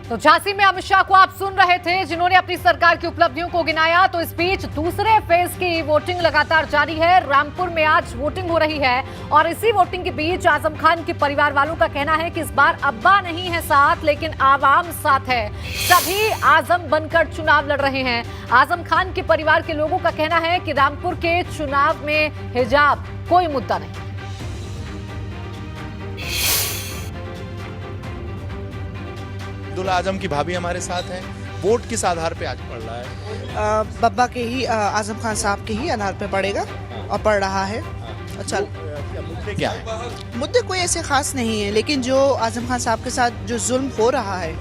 तो झांसी में अमित शाह को आप सुन रहे थे, जिन्होंने अपनी सरकार की उपलब्धियों को गिनाया। तो इस बीच दूसरे फेज की वोटिंग लगातार जारी है। रामपुर में आज वोटिंग हो रही है और इसी वोटिंग के बीच आजम खान के परिवार वालों का कहना है कि इस बार अब्बा नहीं है साथ, लेकिन आवाम साथ है। सभी आजम बनकर चुनाव लड़ रहे हैं। आजम खान के परिवार के लोगों का कहना है कि रामपुर के चुनाव में हिजाब कोई मुद्दा नहीं। अब्दुल आजम की भाभी हमारे साथ हैं। वोट किस आधार पे आज पड़ रहा है? बब्बा के ही, आजम खान साहब के ही आधार पे पड़ेगा और पड़ रहा है। अच्छा, मुद्दे क्या है? मुद्दे कोई ऐसे खास नहीं है, लेकिन जो आजम खान साहब के साथ जो जुल्म हो रहा है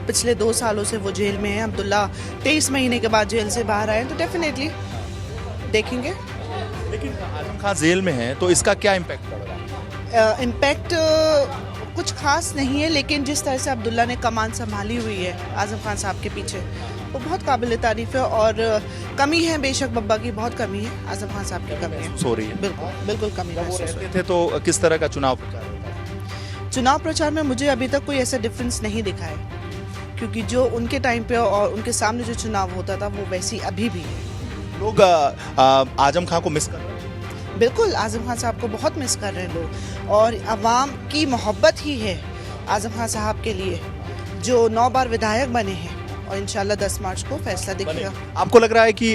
पिछले 2 सालों से, वो जेल में है। अब्दुल्ला 23 महीने के बाद जेल से बाहर आए, तो डेफिनेटली देखेंगे। लेकिन आजम खान जेल में है तो इसका क्या इम्पैक्ट पड़ रहा है? इम्पैक्ट कुछ खास नहीं है, लेकिन जिस तरह से अब्दुल्ला ने कमान संभाली हुई है आजम खान साहब के पीछे, वो बहुत काबिल तारीफ है। और कमी है बेशक, बब्बा की बहुत कमी है, आजम खान साहब की कमी है, सो रही है। बिल्कुल बिल्कुल कमी महसूस हो रही थे। तो किस तरह का चुनाव प्रचार होता है? चुनाव प्रचार में मुझे अभी तक कोई ऐसा डिफरेंस नहीं दिखा है, क्योंकि जो उनके टाइम पे और उनके सामने जो चुनाव होता था वो वैसी अभी भी है। लोग आजम खान को मिस कर रहे हैं। बिल्कुल, आजम खान साहब को बहुत मिस कर रहे हैं लोग, और अवाम की मोहब्बत ही है आजम खान साहब के लिए, जो 9 बार विधायक बने हैं, और इंशाल्लाह 10 मार्च को फैसला दिखेगा। आपको लग रहा है कि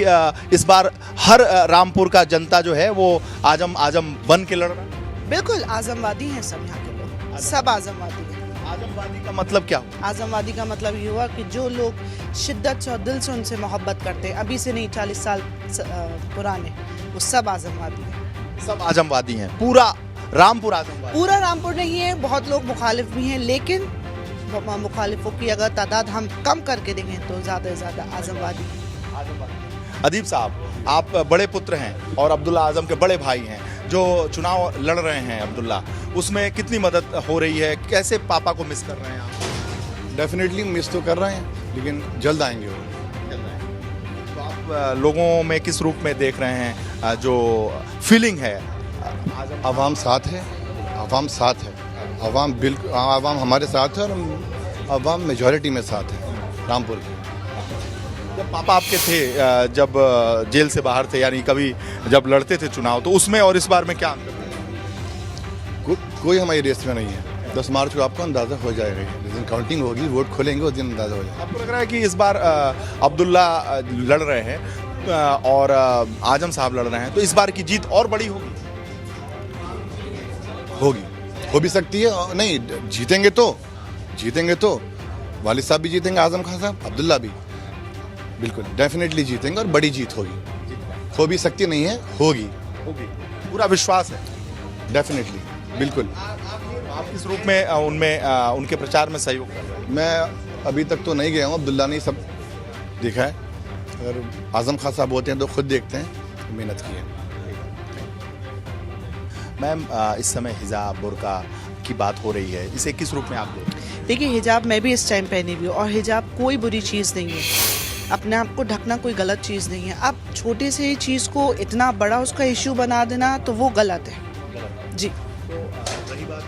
इस बार हर रामपुर का जनता जो है वो आजम बन के लड़ रहा है? बिल्कुल, आजमवादी हैं सब यहाँ के लोग, सब आजमवादी हैं। आजमवादी का मतलब क्या हुआ? आजमवादी का मतलब ये हुआ कि जो लोग शिद्दत से और दिल से उनसे मोहब्बत करते हैं, अभी से नहीं 40 साल पुराने, वो सब आजमवादी हैं। सब आजमवादी हैं? पूरा रामपुर आजमवादी? पूरा रामपुर नहीं है, बहुत लोग मुखालिफ भी हैं, लेकिन मुखालिफों की अगर तादाद हम कम करके देंगे तो ज़्यादा से ज़्यादा आजमवादी। अदीब साहब, आप बड़े पुत्र हैं और अब्दुल्ला आजम के बड़े भाई हैं, जो चुनाव लड़ रहे हैं अब्दुल्ला, उसमें कितनी मदद हो रही है? कैसे पापा को मिस कर रहे हैं आप? डेफिनेटली मिस तो कर रहे हैं, लेकिन जल्द आएंगे वो। तो आप लोगों में किस रूप में देख रहे हैं जो फीलिंग है? आवाम साथ है, आवाम साथ है, आवाम बिल्कुल, आवाम हमारे साथ है और आवाम मेजॉरिटी में साथ है रामपुर की। जब पापा आपके थे, जब जेल से बाहर थे, यानी कभी जब लड़ते थे चुनाव, तो उसमें और इस बार में क्या अंतर है? कोई हमारी रेस में नहीं है। 10 मार्च को आपको अंदाज़ा हो जाएगा, जिस दिन काउंटिंग होगी, वोट खोलेंगे, उस दिन अंदाज़ा हो जाएगा। आपको लग रहा है कि इस बार अब्दुल्ला लड़ रहे हैं और आजम साहब लड़ रहे हैं, तो इस बार की जीत और बड़ी होगी? हो भी सकती है, और नहीं जीतेंगे तो वालिद साहब भी जीतेंगे, आजम खान साहब, अब्दुल्ला भी, बिल्कुल डेफिनेटली जीतेंगे और बड़ी जीत होगी। हो भी सकती नहीं है, होगी। पूरा विश्वास है? डेफिनेटली, बिल्कुल। आप किस रूप में उनमें उनके प्रचार में सहयोग कर रहे हैं? मैं अभी तक तो नहीं गया हूँ, अब्दुल्ला ने सब देखा है। अगर आजम खान साहब होते हैं तो खुद देखते हैं, मेहनत की है। मैम, इस समय हिजाब बुर्का की बात हो रही है, इसे किस रूप में आप देखते हैं? देखिए, हिजाब मैं भी इस टाइम पहनी हुई हूँ, और हिजाब कोई बुरी चीज़ नहीं है। अपने आप को ढकना कोई गलत चीज़ नहीं है। अब छोटे से चीज़ को इतना बड़ा उसका इश्यू बना देना, तो वो गलत है जी। तो रही बात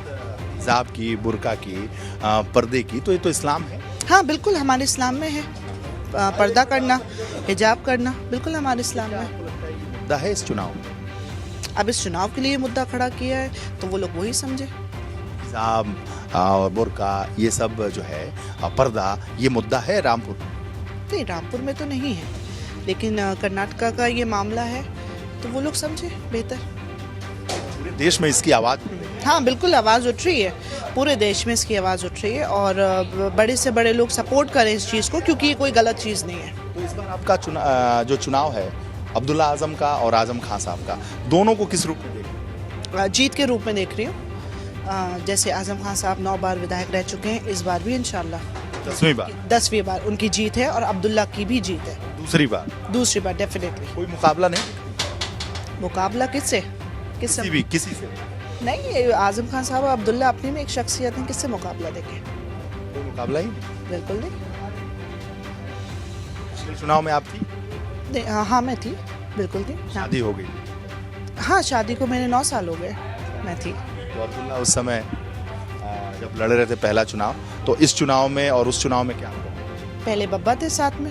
हिजाब की, बुर्का की, पर्दे की, तो ये तो इस्लाम है। हाँ, बिल्कुल हमारे इस्लाम में है पर्दा करना, हिजाब करना, बिल्कुल हमारे इस्लाम में है। मुद्दा है इस चुनाव में? अब इस चुनाव के लिए मुद्दा खड़ा किया है, तो वो लोग वही समझे। हिजाब और बुर्का, ये सब जो है, पर्दा, ये मुद्दा है रामपुर? नहीं, रामपुर में तो नहीं है, लेकिन कर्नाटका का ये मामला है, तो वो लोग समझे बेहतर। पूरे देश में इसकी आवाज़ उठ रही है। हाँ, बिल्कुल आवाज़ उठ रही है, पूरे देश में इसकी आवाज़ उठ रही है, और बड़े से बड़े लोग सपोर्ट करें इस चीज़ को, क्योंकि ये कोई गलत चीज़ नहीं है। तो इस बार आपका जो चुनाव है अब्दुल्ला आजम का और आजम खान साहब का, दोनों को किस रूप में देख रहे हैं? जीत के रूप में देख रही हूँ। जैसे आजम खान साहब 9 बार विधायक रह चुके हैं, इस बार भी इंशाल्लाह 10वीं बार उनकी जीत है, और अब्दुल्ला की भी जीत है। दूसरी बार डेफिनेटली। कोई मुकाबला नहीं? मुकाबला किससे? किसी से नहीं, ये आजम खान साहब और अब्दुल्ला अपनी में एक शख्सियत है, किससे मुकाबला देखें? कोई मुकाबला ही? बिल्कुल नहीं। पिछले चुनाव में आप थी? हाँ, मैं थी, बिल्कुल थी। शादी हो गई? हाँ, शादी को मेरे 9 साल हो गए, मैं थी। तो अब्दुल्ला उस समय जब लड़ रहे थे पहला चुनाव, तो इस चुनाव में और उस चुनाव में क्या अंतर है? पहले बब्बा थे साथ में,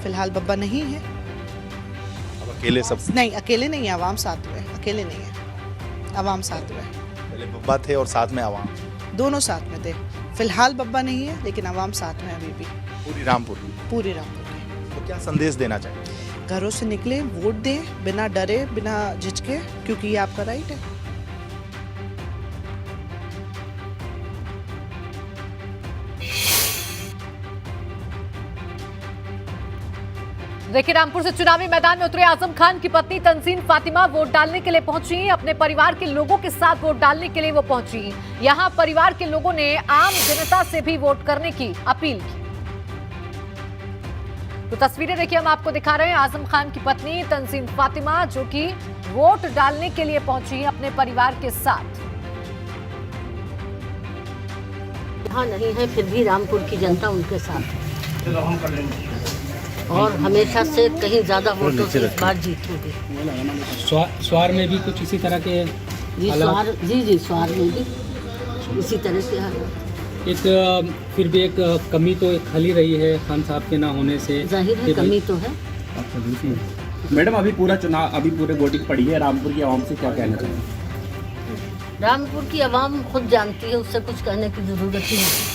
फिलहाल बब्बा नहीं है। अब अकेले सब नहीं, अकेले नहीं है, आवाम साथ में, अकेले नहीं है, आवाम साथ में, पहले बब्बा थे और साथ में आवाम, दोनों साथ में थे। फिलहाल बब्बा नहीं है लेकिन आवाम साथ में अभी भी, पूरी रामपुर। पूरी रामपुर की। तो क्या संदेश देना चाहिए? घरों से निकले, वोट दें, बिना डरे, बिना झिझके, क्योंकि ये आपका राइट है। देखिए, रामपुर से चुनावी मैदान में उतरे आजम खान की पत्नी तंजीन फातिमा वोट डालने के लिए पहुंची। अपने परिवार के लोगों के साथ वोट डालने के लिए वो पहुंची। यहां परिवार के लोगों ने आम जनता से भी वोट करने की अपील की। तो तस्वीरें देखिए, हम आपको दिखा रहे हैं आजम खान की पत्नी तंजीन फातिमा जो कि वोट डालने के लिए पहुंची अपने परिवार के साथ। यहाँ नहीं है फिर भी रामपुर की जनता उनके साथ है और हमेशा से कहीं ज्यादा वोटों से इस बार जीत होगी। स्वार में भी कुछ इसी तरह के जी स्वार में भी इसी तरह के हालात। एक फिर भी एक कमी तो एक खली रही है खान साहब के ना होने से, जाहिर है कमी तो है। मैडम अभी पूरे वोटिंग पड़ी है, रामपुर की आवाम से क्या कहना चाहिए? रामपुर की आवाम खुद जानती है, उससे कुछ कहने की जरूरत ही नहीं।